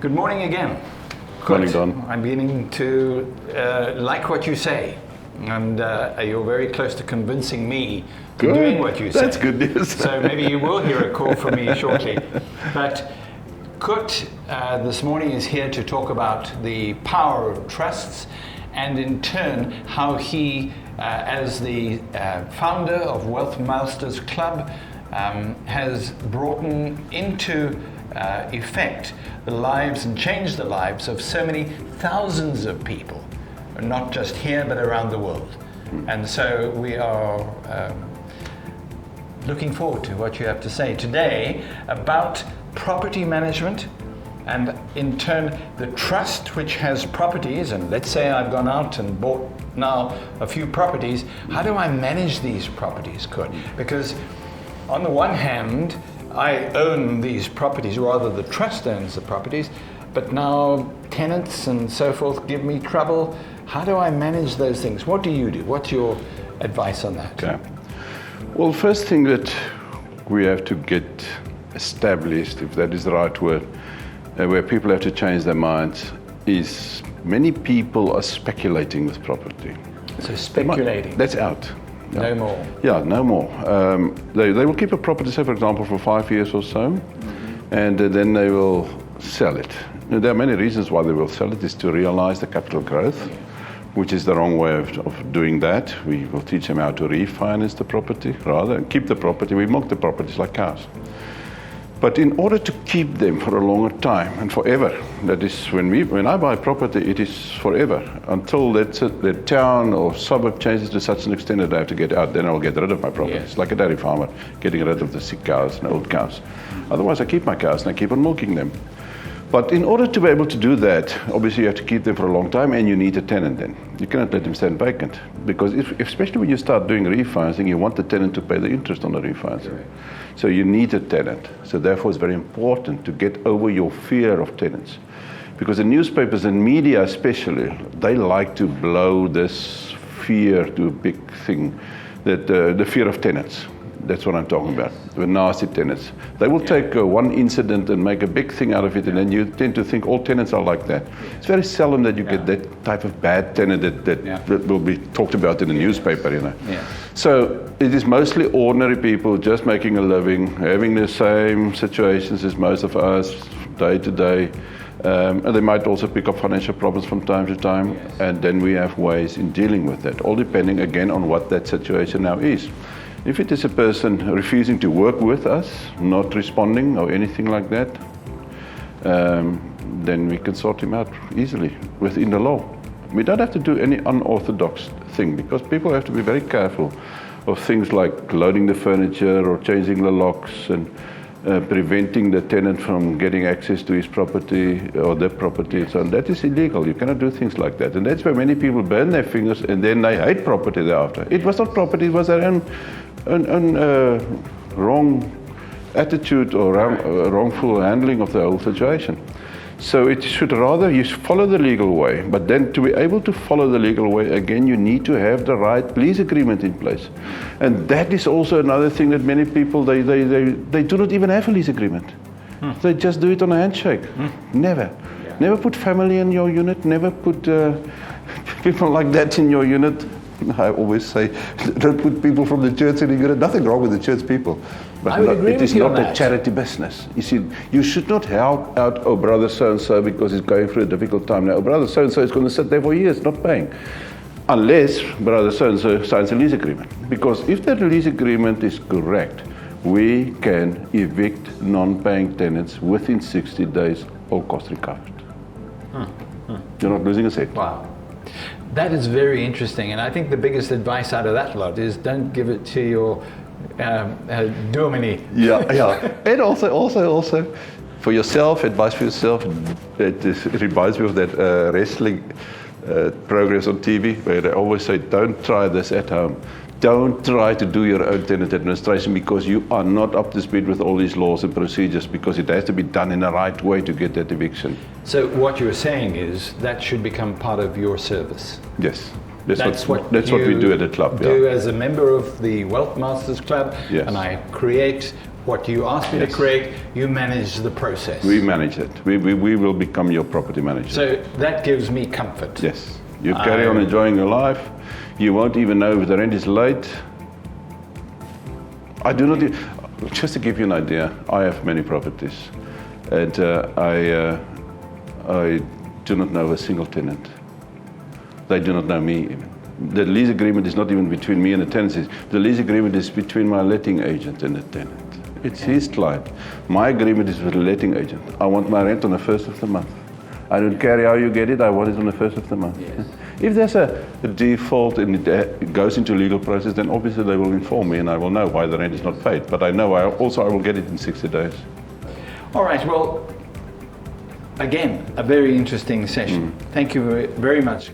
Good morning again. Morning, Don. I'm beginning to like what you say, and you're very close to convincing me to doing what you say. That's good news. So maybe you will hear a call from me shortly. But Coert this morning is here to talk about the power of trusts, and in turn how he, as the founder of Wealth Masters Club, has brought into effect the lives and changed the lives of so many thousands of people, not just here but around the world. And so we are looking forward to what you have to say today about property management, and in turn the trust which has properties. And let's say I've gone out and bought now a few properties. How do I manage these properties, Coert? Because on the one hand, I own these properties, or rather the trust owns the properties, but now tenants and so forth give me trouble. How do I manage those things? What do you do? What's your advice on that? Okay. Well, first thing that we have to get established, if that is the right word, where people have to change their minds, is many people are speculating with property. So speculating. That's out. Yeah. No more. Yeah, no more. They will keep a property, say for example, for 5 years or so, and then they will sell it. Now, there are many reasons why they will sell it. Is to realize the capital growth, which is the wrong way of doing that. We will teach them how to refinance the property rather and keep the property. We milk the properties like cows. But in order to keep them for a longer time and forever, that is when I buy property, it is forever until the town or suburb changes to such an extent that I have to get out. Then I'll get rid of my property. It's like a dairy farmer getting rid of the sick cows and old cows. Otherwise, I keep my cows and I keep on milking them. But in order to be able to do that, obviously you have to keep them for a long time, and you need a tenant then. You cannot let them stand vacant, because especially when you start doing refinancing, you want the tenant to pay the interest on the refinancing. Right. So you need a tenant. So therefore it's very important to get over your fear of tenants. Because the newspapers and media especially, they like to blow this fear to a big thing, that the fear of tenants. That's what I'm talking about, the nasty tenants. They will take one incident and make a big thing out of it, and then you tend to think all tenants are like that. It's very seldom that you get that type of bad tenant that will be talked about in the newspaper, you know. So it is mostly ordinary people just making a living, having the same situations as most of us day to day. And they might also pick up financial problems from time to time, and then we have ways in dealing with that, all depending again on what that situation now is. If it is a person refusing to work with us, not responding or anything like that, then we can sort him out easily within the law. We don't have to do any unorthodox thing, because people have to be very careful of things like loading the furniture or changing the locks and preventing the tenant from getting access to his property or their property. So that is illegal. You cannot do things like that. And that's where many people burn their fingers, and then they hate property thereafter. It was not property, it was their own wrong attitude or wrongful handling of the whole situation. So it should rather, you follow the legal way, but then to be able to follow the legal way, again, you need to have the right lease agreement in place. And that is also another thing that many people, they do not even have a lease agreement. They just do it on a handshake. Never. Never put family in your unit, never put people like that in your unit. I always say, don't put people from the church in the unit. Nothing wrong with the church people. But it is not a charity business. You see, you should not help out, oh, brother so-and-so because he's going through a difficult time now. Oh, brother so-and-so is going to sit there for years not paying. Unless brother so-and-so signs a lease agreement. Because if that lease agreement is correct, we can evict non-paying tenants within 60 days, all costs recovered. You're not losing a cent. Wow. That is very interesting, and I think the biggest advice out of that lot is don't give it to your dominee. Yeah. And also for yourself, advice for yourself. It reminds me of that wrestling programs on TV where they always say, don't try this at home. Don't try to do your own tenant administration, because you are not up to speed with all these laws and procedures, because it has to be done in the right way to get that eviction. So what you're saying is that should become part of your service. Yes. That's what we do at the club. Do as a member of the Wealth Masters Club, yes. And I create what you ask me to create, you manage the process. We manage it. We will become your property manager. So that gives me comfort. Yes. You carry on enjoying your life. You won't even know if the rent is late. I do not. Just to give you an idea, I have many properties, and I do not know a single tenant. They do not know me even. The lease agreement is not even between me and the tenants. The lease agreement is between my letting agent and the tenant. It's his client. My agreement is with the letting agent. I want my rent on the 1st of the month. I don't care how you get it, I want it on the 1st of the month. Yes. If there's a default and it goes into legal process, then obviously they will inform me and I will know why the rent is not paid. But I know I will get it in 60 days. All right, well, again, a very interesting session. Thank you very, very much.